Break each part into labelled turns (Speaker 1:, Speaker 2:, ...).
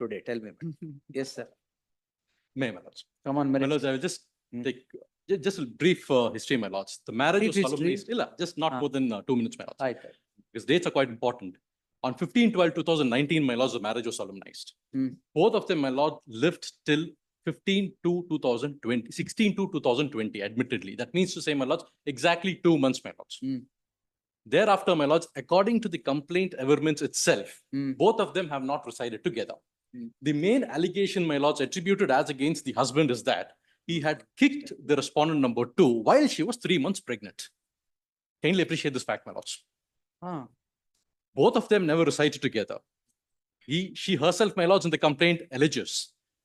Speaker 1: today? Tell me. Yes, sir.
Speaker 2: May, my lords.
Speaker 1: Come on,
Speaker 2: My
Speaker 1: Merit.
Speaker 2: lords, I will just
Speaker 1: Hmm.
Speaker 2: take just a brief history, my lords. The marriage
Speaker 1: Brief
Speaker 2: was solemnly,
Speaker 1: history?
Speaker 2: just not more than 2 minutes, my lords.
Speaker 1: Right.
Speaker 2: Because dates are quite important. On 15/12/2019, my lords, the marriage was solemnized.
Speaker 1: Hmm.
Speaker 2: Both of them, my lord, lived till 15/2/2020, 16/2/2020, admittedly. That means to say, my lords, exactly 2 months, my lords.
Speaker 1: Hmm.
Speaker 2: Thereafter, my lords, according to the complaint everments itself,
Speaker 1: Hmm.
Speaker 2: both of them have not resided together.
Speaker 1: Hmm.
Speaker 2: The main allegation, my lords, attributed as against the husband is that he had kicked the respondent number 2 while she was 3 months pregnant. Kindly appreciate this fact, my lords.
Speaker 1: Ah.
Speaker 2: Both of them never resided together. She herself, my lords, in the complaint alleges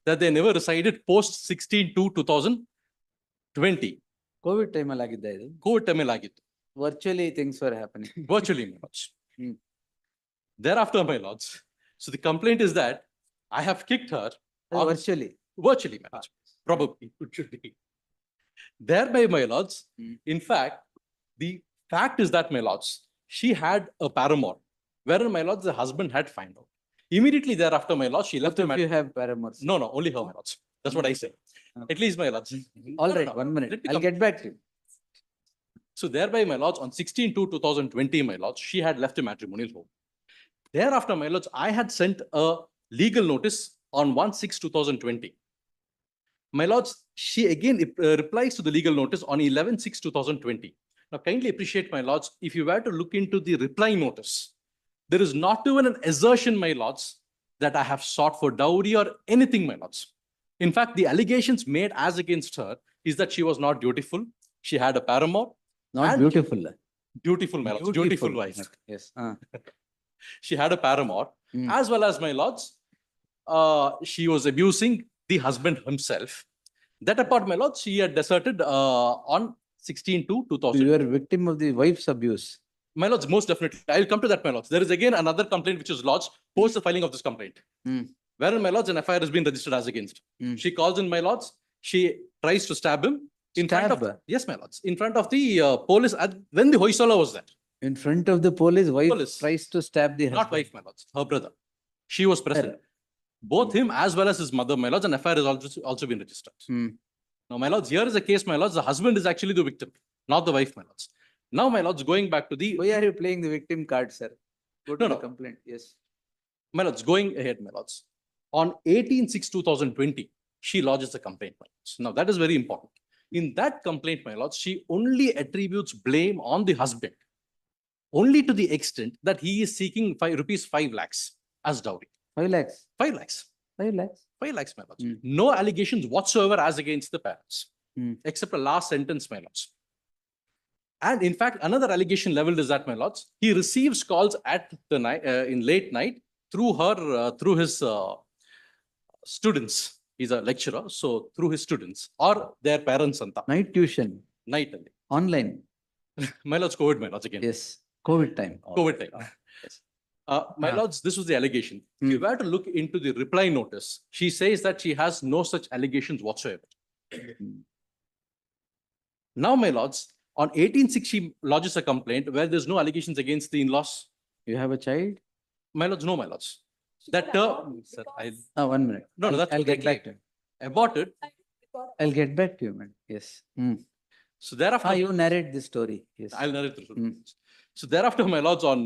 Speaker 2: that they never resided post 16/2/2020.
Speaker 1: COVID time alagidda idu.
Speaker 2: COVID time ಆಗಿತ್ತು.
Speaker 1: Virtually things were happening.
Speaker 2: Virtually, my lords.
Speaker 1: Hmm.
Speaker 2: Thereafter, my lords, so the complaint is that I have kicked her on-
Speaker 1: Virtually.
Speaker 2: virtually, my lords. Probably, it should be. Thereby, my lords, in fact, the fact is that, my lords, she had a paramour, wherein, my lords, the husband had found out. Immediately thereafter, my lords, she left him.
Speaker 1: If you have paramours.
Speaker 2: No, only her, my lords. That's what I say.
Speaker 1: Okay.
Speaker 2: At least, my lords.
Speaker 1: All
Speaker 2: No,
Speaker 1: right,
Speaker 2: no.
Speaker 1: 1 minute.
Speaker 2: Let me
Speaker 1: I'll
Speaker 2: come-
Speaker 1: get back to you.
Speaker 2: So thereby, my lords, on 16/2/2020, my lords, she had left a matrimonial home. Thereafter, my lords, I had sent a legal notice on 1/6/2020. My lords, she again replies to the legal notice on 11/6/2020. Now, kindly appreciate, my lords, if you were to look into the reply notice, there is not even an assertion, my lords, that I have sought for dowry or anything, my lords. In fact, the allegations made as against her is that she was not dutiful. She had a paramour.
Speaker 1: Not
Speaker 2: And-
Speaker 1: beautiful.
Speaker 2: Dutiful, my lords. Dutiful wife.
Speaker 1: Yes.
Speaker 2: She had a paramour,
Speaker 1: Hmm.
Speaker 2: as well as, my lords, she was abusing the husband himself. That apart, my lords, she had deserted on 16/2/2000.
Speaker 1: You are victim of the wife's abuse.
Speaker 2: My lords, most definitely. I will come to that, my lords. There is again another complaint which is lodged post the filing of this complaint.
Speaker 1: Hmm.
Speaker 2: Wherein, my lords, an FIR has been registered as against.
Speaker 1: Hmm.
Speaker 2: She calls in, my lords. She tries to stab him. In front of,
Speaker 1: Stab?
Speaker 2: yes, my lords. In front of the police when the Hoysala was there.
Speaker 1: In front of the police, wife
Speaker 2: Police.
Speaker 1: tries to stab the husband.
Speaker 2: Not wife, my lords. Her brother. She was present. Both him as well as his mother, my lords, an FIR has also been registered.
Speaker 1: Hmm.
Speaker 2: Now, my lords, here is a case, my lords. The husband is actually the victim, not the wife, my lords. Now, my lords, going back to the,
Speaker 1: Why are you playing the victim card, sir? Go to
Speaker 2: No,
Speaker 1: the
Speaker 2: no.
Speaker 1: complaint. Yes.
Speaker 2: my lords, going ahead, my lords. On 18/6/2020, she lodges a complaint, my lords. Now, that is very important. In that complaint, my lords, she only attributes blame on the husband, only to the extent that he is seeking rupees 5 lakhs as dowry.
Speaker 1: 5 lakhs.
Speaker 2: 5 lakhs.
Speaker 1: 5 lakhs.
Speaker 2: 5 lakhs, my lords.
Speaker 1: Hmm.
Speaker 2: No allegations whatsoever as against the parents,
Speaker 1: Hmm.
Speaker 2: except a last sentence, my lords. And in fact, another allegation leveled is that, my lords, he receives calls at the night, in late night through his students. He's a lecturer, so through his students or their parents, anta.
Speaker 1: Night tuition.
Speaker 2: Night alli.
Speaker 1: Online.
Speaker 2: My lords, COVID, my lords, again.
Speaker 1: Yes. COVID time.
Speaker 2: COVID time.
Speaker 1: Yes.
Speaker 2: My
Speaker 1: Ah.
Speaker 2: lords, this was the allegation. If you were to look into the reply notice, she says that she has no such allegations whatsoever.
Speaker 1: Hmm.
Speaker 2: Now, my lords, on 18/6, she lodges a complaint where there's no allegations against the in-laws.
Speaker 1: You have a child?
Speaker 2: My lords, no, my lords. That term, sir, I
Speaker 1: 1 minute.
Speaker 2: No, no, that's
Speaker 1: I'll
Speaker 2: what
Speaker 1: get
Speaker 2: I
Speaker 1: back to you.
Speaker 2: aborted.
Speaker 1: I'll get back to you, man. Yes. Hmm.
Speaker 2: So thereafter,
Speaker 1: You narrate the story. Yes.
Speaker 2: I'll narrate the
Speaker 1: Hmm.
Speaker 2: So thereafter, my lords, on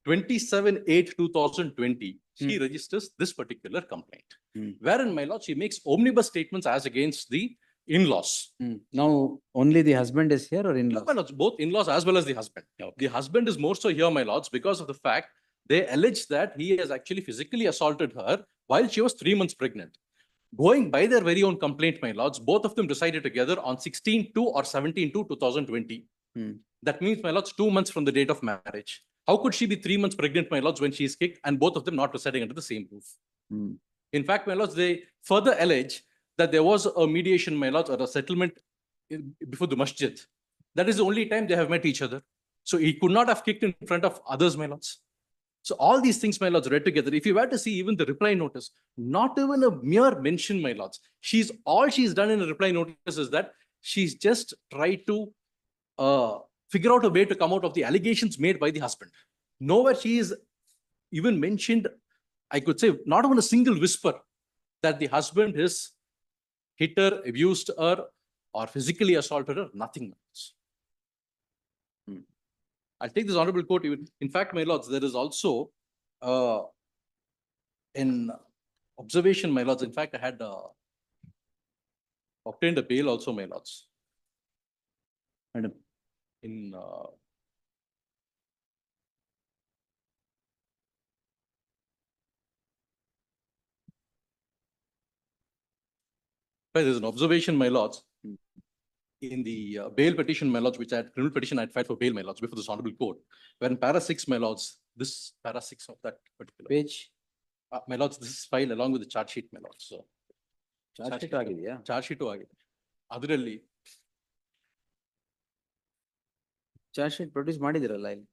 Speaker 2: 27/8/2020, she registers this particular complaint,
Speaker 1: Hmm.
Speaker 2: wherein, my lord, she makes omnibus statements as against the in-laws.
Speaker 1: Hmm. Now, only the husband is here or
Speaker 2: No,
Speaker 1: in-laws?
Speaker 2: my lords, both in-laws as well as the husband. The husband is more so here, my lords, because of the fact they allege that he has actually physically assaulted her while she was 3 months pregnant. Going by their very own complaint, my lords, both of them resided together on 16/2 or 17/2/2020.
Speaker 1: Hmm.
Speaker 2: That means, my lords, 2 months from the date of marriage. How could she be 3 months pregnant, my lords, when she is kicked and both of them not residing under the same roof?
Speaker 1: Hmm.
Speaker 2: In fact, my lords, they further allege that there was a mediation, my lords, or a settlement before the masjid. That is the only time they have met each other. So he could not have kicked in front of others, my lords. So all these things, my lords, read together. If you were to see even the reply notice, not even a mere mention, my lords. All she's done in a reply notice is that she's just tried to figure out a way to come out of the allegations made by the husband. Nowhere she is even mentioned I could say, not even a single whisper that the husband has hit her, abused her, or physically assaulted her, nothing else. I'll take this honorable court. In fact, my lords, there is also in observation, my lords. In fact, I had obtained a bail also, my lords.
Speaker 1: Madam,
Speaker 2: In there's an observation, my lords. In the bail petition, my lords, which I had criminal petition, I had filed for bail, my lords, before this honorable court. Where in para 6, my lords, this para 6 of that particular
Speaker 1: page,
Speaker 2: my lords, this is filed along with the charge sheet, my lords. So
Speaker 1: charge sheet ಆಗಿದೆಯಾ?
Speaker 2: charge sheet ಆಗಿದೆ. ಅದರಲ್ಲಿ
Speaker 1: charge sheet produce ಮಾಡಿದಿರಲ್ಲ ಇಲ್ಲಿ?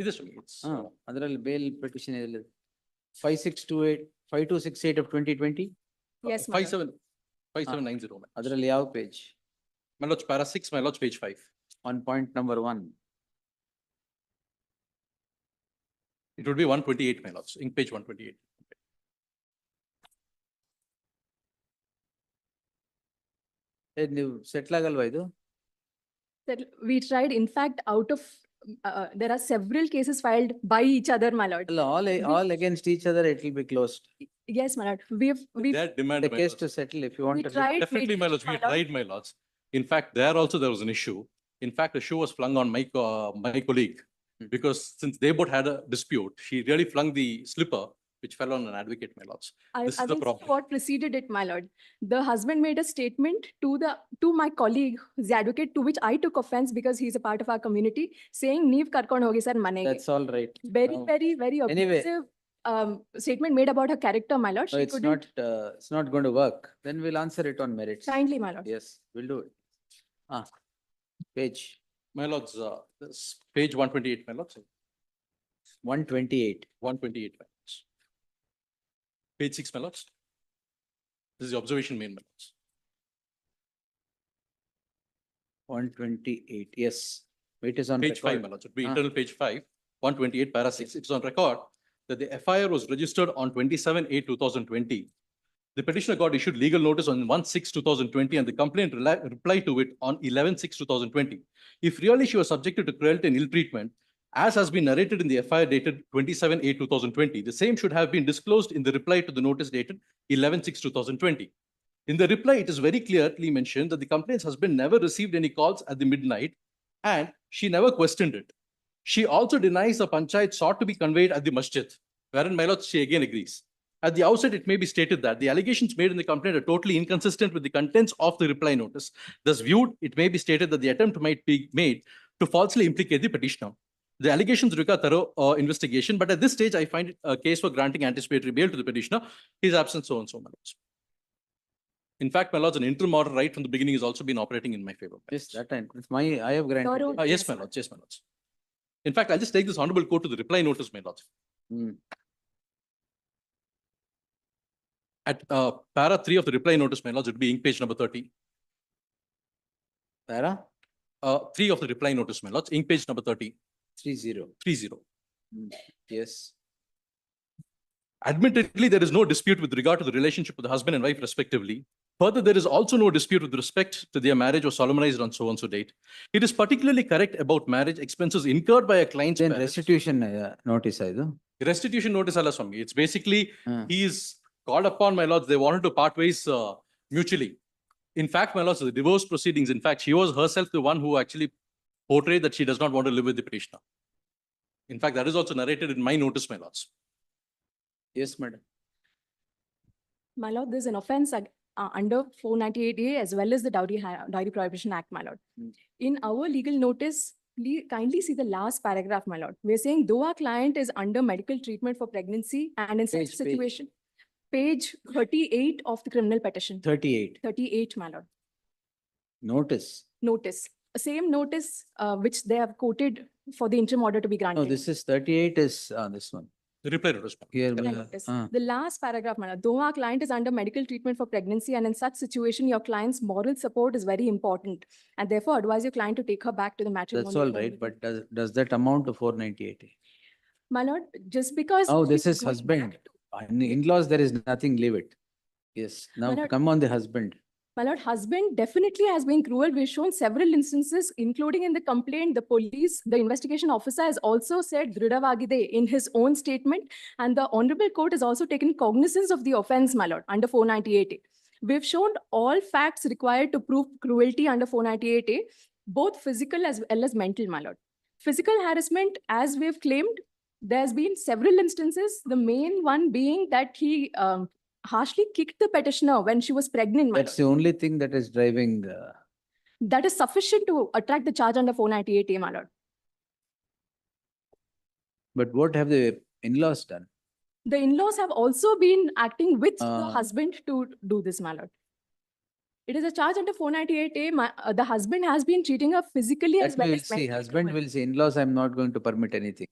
Speaker 2: ಇದೆ ಸ್ವಾಮಿ.
Speaker 1: ಹಾ, ಅದರಲ್ಲಿ bale petition ಇದೆ 5628 5268 of 2020.
Speaker 3: Yes, my lord.
Speaker 2: 5790.
Speaker 1: ಅದರಲ್ಲಿ ಯಾವ page?
Speaker 2: My lords, para 6, my lords, page 5.
Speaker 1: On point number 1.
Speaker 2: It would be 128, my lords, in page 128.
Speaker 1: ನೀವು ಸೆಟ್ಲ್ ಆಗಲ್ವಾ ಇದು?
Speaker 3: That we tried, in fact, out of, there are several cases filed by each other, my lord.
Speaker 1: ಅಲ್ಲ, all against each other it will be closed.
Speaker 3: Yes, my lord. We've,
Speaker 2: That demand,
Speaker 1: The
Speaker 2: my
Speaker 1: case
Speaker 2: lords.
Speaker 1: to settle if you want
Speaker 3: we
Speaker 1: to.
Speaker 3: tried.
Speaker 2: Definitely, my lords, we
Speaker 3: my lord.
Speaker 2: tried, my lords. In fact, there also there was an issue. In fact, a shoe was flung on my colleague because since they both had a dispute, she really flung the slipper, which fell on an advocate, my lords.
Speaker 3: I
Speaker 2: This is the
Speaker 3: will say
Speaker 2: problem.
Speaker 3: what preceded it, my lord. The husband made a statement to my colleague, the advocate, to which I took offense because he's a part of our community, saying, "Neev karkond hogi sir manege."
Speaker 1: That's all right.
Speaker 3: Very,
Speaker 1: Now,
Speaker 3: very
Speaker 1: Anyway.
Speaker 3: abusive statement made about her character, my lord.
Speaker 1: So
Speaker 3: She
Speaker 1: it's
Speaker 3: couldn't.
Speaker 1: it's not going to work. Then we'll answer it on merits.
Speaker 3: Kindly, my lord.
Speaker 1: Yes, we'll do it. Page
Speaker 2: My lords, this page 128, my lords.
Speaker 1: 128.
Speaker 2: 128, my lords. Page 6, my lords. This is the observation main, my lords.
Speaker 1: 128, yes. It is on
Speaker 2: Page 5,
Speaker 1: record.
Speaker 2: my lords. It would be
Speaker 1: Ah.
Speaker 2: internal page 5, 128, para 6. It's on record that the FIR was registered on 27/8/2020. The petitioner got issued legal notice on 1/6/2020 and the complaint replied to it on 11/6/2020. If really she was subjected to cruelty and ill treatment, as has been narrated in the FIR dated 27/8/2020, the same should have been disclosed in the reply to the notice dated 11/6/2020. In the reply, it is very clearly mentioned that the complaint's husband never received any calls at the midnight and she never questioned it. She also denies the panchayat sought to be conveyed at the masjid, wherein my lord, she again agrees. At the outset, it may be stated that the allegations made in the complaint are totally inconsistent with the contents of the reply notice. Thus viewed, it may be stated that the attempt might be made to falsely implicate the petitioner. The allegations require thorough investigation, but at this stage, I find it a case for granting anticipatory bail to the petitioner. His absence, so and so, my lords. In fact, my lords, an interim order right from the beginning has also been operating in my favor. my
Speaker 1: Yes,
Speaker 2: lords.
Speaker 1: that time. It's I have granted.
Speaker 3: Thorough.
Speaker 1: it.
Speaker 2: Yes, my lords. Yes, my lords. In fact, I'll just take this honorable court to the reply notice, my lords.
Speaker 1: Hmm.
Speaker 2: At para 3 of the reply notice, my lords, it would be ink page number 30.
Speaker 1: Para
Speaker 2: 3 of the reply notice, my lords, ink page number 30.
Speaker 1: 30.
Speaker 2: 30.
Speaker 1: Hmm. Yes.
Speaker 2: Admittedly, there is no dispute with regard to the relationship of the husband and wife respectively. Further, there is also no dispute with respect to their marriage was solemnized on so-and-so date. It is particularly correct about marriage expenses incurred by a client's
Speaker 1: Then
Speaker 2: parents.
Speaker 1: restitution notice ಇದು.
Speaker 2: Restitution notice, alla Swami. It's basically,
Speaker 1: Hmm.
Speaker 2: he is called upon, my lords, they wanted to part ways mutually. In fact, my lords, the divorce proceedings, in fact, she was herself the one who actually portrayed that she does not want to live with the petitioner. In fact, that is also narrated in my notice, my lords.
Speaker 1: Yes, madam.
Speaker 3: My lord, there's an offense under 498A as well as the Dowry Prohibition Act, my lord.
Speaker 1: Hmm.
Speaker 3: In our legal notice, kindly see the last paragraph, my lord. We're saying though our client is under medical treatment for pregnancy and in such
Speaker 1: Page.
Speaker 3: situation, page 38 of the criminal petition,
Speaker 1: 38.
Speaker 3: 38, my lord.
Speaker 1: Notice.
Speaker 3: Notice, same notice which they have quoted for the interim order to be
Speaker 1: No,
Speaker 3: granted.
Speaker 1: this is 38 is this one.
Speaker 2: The reply notice. ma'am.
Speaker 1: Here.
Speaker 3: Reply
Speaker 1: we-
Speaker 3: notice.
Speaker 1: ah.
Speaker 3: The last paragraph, madam, though our client is under medical treatment for pregnancy and in such situation, your client's moral support is very important. And therefore advise your client to take her back to the matrimonial.
Speaker 1: That's all
Speaker 3: home
Speaker 1: right,
Speaker 3: with you.
Speaker 1: but does that amount to 498?
Speaker 3: My lord, just because.
Speaker 1: Oh, this
Speaker 3: she's
Speaker 1: is
Speaker 3: going
Speaker 1: husband.
Speaker 3: back to-
Speaker 1: In-laws, there is nothing, leave it. Yes, now
Speaker 3: Lord-
Speaker 1: come on the husband.
Speaker 3: My lord, husband definitely has been cruel. We've shown several instances, including in the complaint, the police, the investigation officer has also said Dridavagide in his own statement. And the Honorable Court has also taken cognizance of the offense, my lord, under 498A. We've shown all facts required to prove cruelty under 498A, both physical as well as mental, my lord. Physical harassment, as we've claimed, there's been several instances, the main one being that he harshly kicked the petitioner when she was pregnant, my lord.
Speaker 1: That's the only thing that is driving,
Speaker 3: That is sufficient to attract the charge under 498A, my lord.
Speaker 1: but what have the in-laws done?
Speaker 3: The in-laws have also been acting with the
Speaker 1: Uh,
Speaker 3: husband to do this, my lord. It is a charge under 498A. The husband has been treating her physically as
Speaker 1: That we
Speaker 3: well
Speaker 1: will
Speaker 3: as
Speaker 1: see,
Speaker 3: mentally
Speaker 1: husband
Speaker 3: cruel.
Speaker 1: will say, in-laws, I'm not going to permit anything.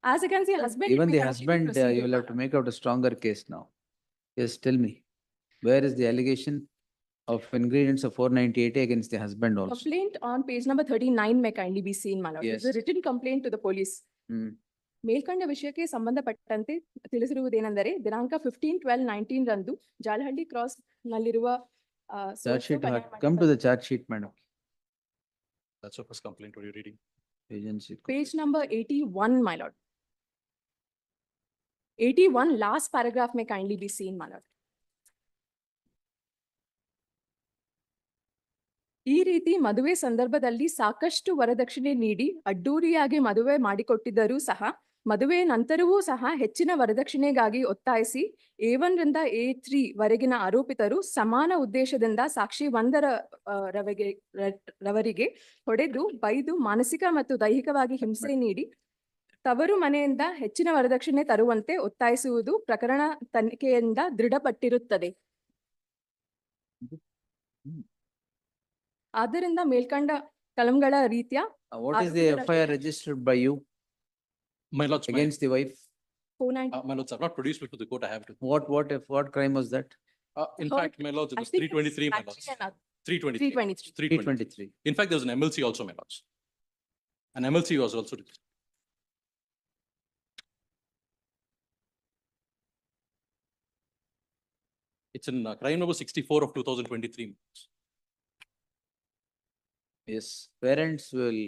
Speaker 3: As against the husband. it
Speaker 1: Even
Speaker 3: will
Speaker 1: the
Speaker 3: have to be
Speaker 1: husband, you
Speaker 3: proceeded,
Speaker 1: will
Speaker 3: my
Speaker 1: have to
Speaker 3: lord.
Speaker 1: make out a stronger case now. Yes, tell me, where is the allegation of ingredients of 498 against the husband also?
Speaker 3: Complaint on page number 39 may kindly be seen, my lord. It's a
Speaker 1: Yes.
Speaker 3: written complaint to the police.
Speaker 1: Hmm.
Speaker 3: ಮೇಲ್ಕಂಡ ವಿಷಯಕ್ಕೆ ಸಂಬಂಧಪಟ್ಟಂತೆ ತಿಳಿಸಿರುವುದೇನೆಂದರೆ ದಿನಾಂಕ 15/12/19 ರಂದು Jalahalli cross ನಲ್ಲಿರುವ
Speaker 1: Charge sheet, come to the charge sheet, madam.
Speaker 2: That's your first complaint. What are you reading?
Speaker 1: Agency.
Speaker 3: page number 81, my lord. 81, last paragraph may kindly be seen, my lord. ಈ ರೀತಿ ಮದುವೆ ಸಂದರ್ಭದಲ್ಲಿ ಸಾಕಷ್ಟು ವರದಕ್ಷಿಣೆ ನೀಡಿ ಅಡ್ಡೂರಿಯಾಗಿ ಮದುವೆ ಮಾಡಿಕೊಟ್ಟಿದ್ದರೂ ಸಹ ಮದುವೆ ನಂತರವೂ ಸಹ ಹೆಚ್ಚಿನ ವರದಕ್ಷಿಣೆಗಾಗಿ ಒತ್ತಾಯಿಸಿ A1 ರಿಂದ A3 ವರೆಗಿನ ಆರೋಪಿತರು ಸಮಾನ ಉದ್ದೇಶದಿಂದ ಸಾಕ್ಷಿ 1 ರವರಿಗೆ ಹೊಡೆದು ಬೈದು ಮಾನಸಿಕ ಮತ್ತು ದೈಹಿಕವಾಗಿ ಹಿಂಸೆ ನೀಡಿ ತವರು ಮನೆಯಿಂದ ಹೆಚ್ಚಿನ ವರದಕ್ಷಿಣೆ ತರುವಂತೆ ಒತ್ತಾಯಿಸುವುದು ಪ್ರಕರಣ ತನಿಖೆಯಿಂದ ದೃಢಪಟ್ಟಿರುತ್ತದೆ. ಆದ್ದರಿಂದ ಮೇಲ್ಕಂಡ ಕಲಂಗಳ ರೀತಿಯ
Speaker 1: What is the FIR registered by you
Speaker 2: My lords,
Speaker 1: against the wife?
Speaker 3: 490.
Speaker 2: my lords, I've not produced it to the court. I have to.
Speaker 1: What crime was that?
Speaker 2: In
Speaker 3: Heard-
Speaker 2: fact, my lords, it
Speaker 3: I
Speaker 2: was
Speaker 3: think it's
Speaker 2: 323, my lords.
Speaker 3: actually another
Speaker 2: 323.
Speaker 3: 323.
Speaker 2: 323.
Speaker 1: 323.
Speaker 2: In fact, there was an MLC also, my lords. An MLC was also registered. It's in crime number 64 of 2023.
Speaker 1: Yes, parents will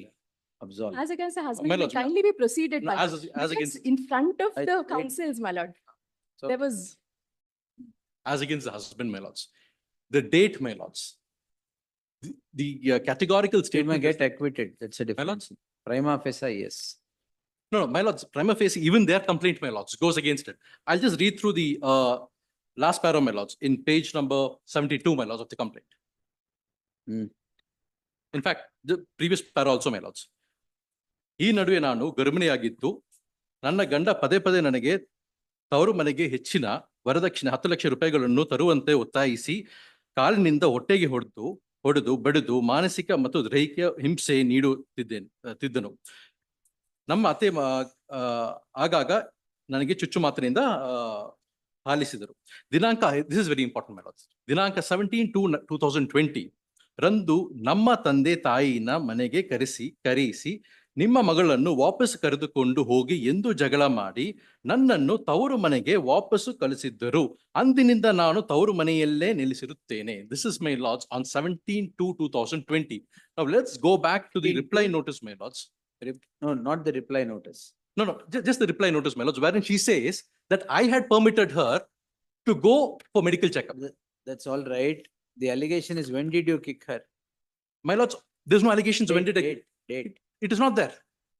Speaker 1: absolve.
Speaker 3: As against the husband,
Speaker 2: My
Speaker 3: may
Speaker 2: lords,
Speaker 3: kindly be proceeded
Speaker 2: No,
Speaker 3: by.
Speaker 2: as
Speaker 3: Because
Speaker 2: against
Speaker 3: in front of
Speaker 1: I-
Speaker 3: the
Speaker 1: wait.
Speaker 3: councils, my lord,
Speaker 1: So-
Speaker 3: there was,
Speaker 2: as against the husband, my lords. The date, my lords. The categorical
Speaker 1: You may
Speaker 2: statement.
Speaker 1: get acquitted, that's a difference. Prima facie, yes.
Speaker 2: No, my lords, prima facie, even their complaint, my lords, goes against it. I'll just read through the last paragraph, my lords, in page number 72, my lords, of the complaint.
Speaker 1: Hmm.
Speaker 2: In fact, the previous para also, my lords. ಈ ನಡುವೆ ನಾನು ಗರ್ಭಿಣಿಯಾಗಿದ್ದು ನನ್ನ ಗಂಡ ಪದೇ ಪದೇ ನನಗೆ ತವರು ಮನೆಗೆ ಹೆಚ್ಚಿನ ವರದಕ್ಷಿಣೆ 10 ಲಕ್ಷ ರೂಪಾಯಿಗಳನ್ನು ತರುವಂತೆ ಒತ್ತಾಯಿಸಿ ಕಾಲಿನಿಂದ ಹೊಟ್ಟೆಗೆ ಹೊಡೆದು ಬಡಿದು ಮಾನಸಿಕ ಮತ್ತು ದೈಹಿಕ ಹಿಂಸೆ ನೀಡುತ್ತಿದ್ದನು. ನಮ್ಮ ಅತ್ತೆ ಆಗಾಗ ನನಗೆ ಚುಚ್ಚು ಮಾತಿನಿಂದ ಪಾಲಿಸಿದರು. ದಿನಾಂಕ, this is very important my lords, ದಿನಾಂಕ 17/2/2020 ರಂದು ನಮ್ಮ ತಂದೆ ತಾಯಿನ ಮನೆಗೆ ಕರೆಸಿ ನಿಮ್ಮ ಮಗಳನ್ನು ವಾಪಸ್ ಕರೆದುಕೊಂಡು ಹೋಗಿ ಎಂದು ಜಗಳ ಮಾಡಿ ನನ್ನನ್ನು ತವರು ಮನೆಗೆ ವಾಪಸ್ಸು ಕಳಿಸಿದ್ದರು. ಅಂದಿನಿಂದ ನಾನು ತವರು ಮನೆಯಲ್ಲೇ ನೆಲೆಸಿರುತ್ತೇನೆ. This is my lords on 17/2/2020. Now let's go back to the reply notice, my lords.
Speaker 1: No, not the reply notice.
Speaker 2: No, just the reply notice, my lords, wherein she says that I had permitted her to go for medical checkup.
Speaker 1: That's all right. The allegation is, when did you kick her?
Speaker 2: My lords, there's no allegations when did I.
Speaker 1: Date.
Speaker 2: It is not there.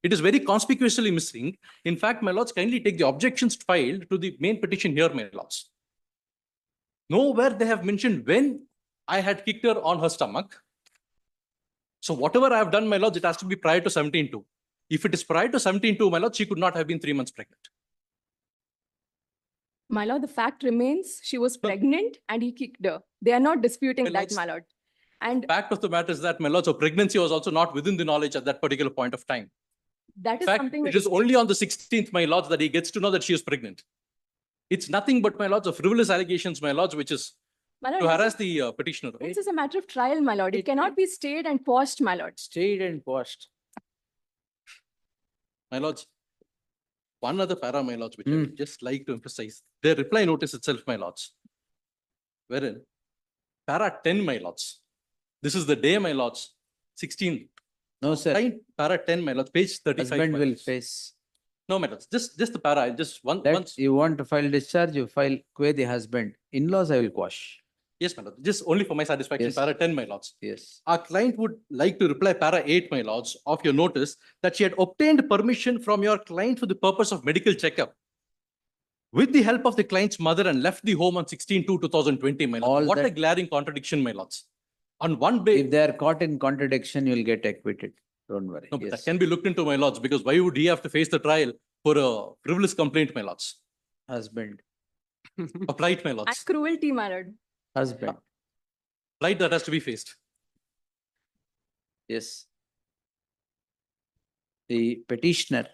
Speaker 2: It is very conspicuously missing. In fact, my lords, kindly take the objections filed to the main petition here, my lords. Nowhere they have mentioned when I had kicked her on her stomach. So whatever I have done, my lords, it has to be prior to 17/2. If it is prior to 17/2, my lords, she could not have been 3 months pregnant.
Speaker 3: my lord, the fact remains, she was pregnant and he kicked her. They are not disputing
Speaker 2: My
Speaker 3: that,
Speaker 2: lords,
Speaker 3: my lord. And
Speaker 2: Fact of the matter is that, my lords, her pregnancy was also not within the knowledge at that particular point of time.
Speaker 3: that
Speaker 2: In
Speaker 3: is
Speaker 2: fact,
Speaker 3: something.
Speaker 2: it is only on the 16th, my lords, that he gets to know that she is pregnant. It's nothing but, my lords, of frivolous allegations, my lords, which is
Speaker 3: My lord,
Speaker 2: to
Speaker 3: this
Speaker 2: harass
Speaker 3: is-
Speaker 2: the petitioner. Right?
Speaker 3: This is a matter of trial, my lord. It cannot be stayed and quashed, my lord.
Speaker 1: Stayed and quashed.
Speaker 2: My lords, One other para, my lords, which I would just like to emphasize. Their reply notice itself, my lords. Wherein, para 10, my lords. This is the day, my lords. 16.
Speaker 1: No, sir.
Speaker 2: Line para 10, my lords, page 35.
Speaker 1: Husband
Speaker 2: my
Speaker 1: will
Speaker 2: lords.
Speaker 1: face.
Speaker 2: No, my lords, just the para, just
Speaker 1: That
Speaker 2: once.
Speaker 1: you want to file discharge, you file quay the husband. In-laws, I will quash.
Speaker 2: Yes, my lords, just only for my satisfaction,
Speaker 1: Yes.
Speaker 2: para 10, my lords.
Speaker 1: Yes.
Speaker 2: Our client would like to reply para 8, my lords, of your notice that she had obtained permission from your client for the purpose of medical checkup with the help of the client's mother and left the home on 16/2/2020, my lords.
Speaker 1: All
Speaker 2: What a
Speaker 1: that-
Speaker 2: glaring contradiction, my lords. On one
Speaker 1: If
Speaker 2: day,
Speaker 1: they are caught in contradiction, you'll get acquitted. Don't worry.
Speaker 2: no, but that
Speaker 1: Yes.
Speaker 2: can be looked into, my lords, because why would he have to face the trial for a frivolous complaint, my lords?
Speaker 1: Husband,
Speaker 2: A plight, my
Speaker 3: And
Speaker 2: lords.
Speaker 3: cruelty, my lord.
Speaker 1: husband.
Speaker 2: Plight that has to be faced.
Speaker 1: Yes. The petitioners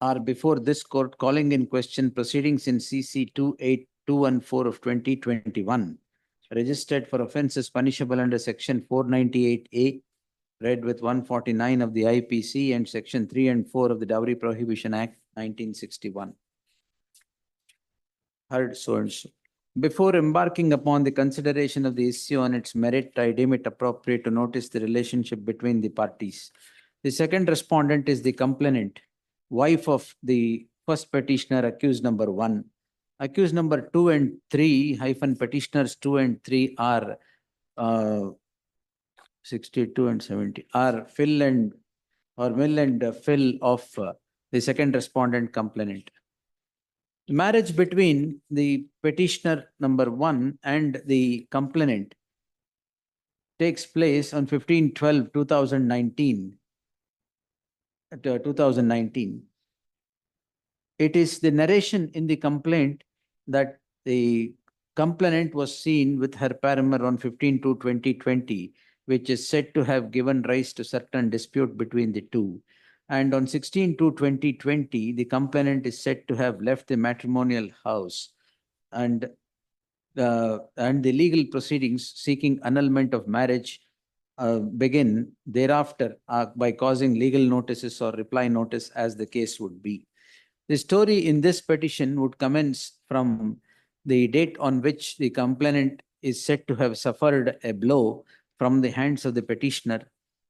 Speaker 1: are before this court calling in question proceedings in CC 28214 of 2021, registered for offences punishable under section 498A, read with 149 of the IPC and section 3 and 4 of the Dowry Prohibition Act 1961. Heard so and so. Before embarking upon the consideration of the issue on its merit, I deem it appropriate to notice the relationship between the parties. The second respondent is the complainant, wife of the first petitioner, accused number 1. Accused number 2 and 3 hyphen petitioners 2 and 3 are 62 and 70 are Phil and or Mill and Phil of the second respondent complainant. Marriage between the petitioner number 1 and the complainant takes place on 15/12/2019. 2019. It is the narration in the complaint that the complainant was seen with her paramour on 15/2/2020, which is said to have given rise to certain dispute between the two. And on 16/2/2020, the complainant is said to have left the matrimonial house and the legal proceedings seeking annulment of marriage begin thereafter by causing legal notices or reply notice as the case would be. The story in this petition would commence from the date on which the complainant is said to have suffered a blow from the hands of the petitioner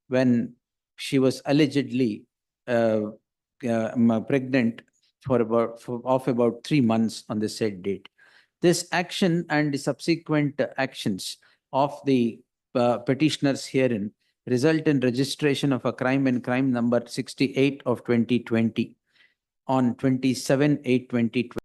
Speaker 1: when she was allegedly pregnant of about 3 months on the said date. This action and the subsequent actions of the petitioners herein result in registration of a crime in crime number 68 of 2020 on 27/8/2020.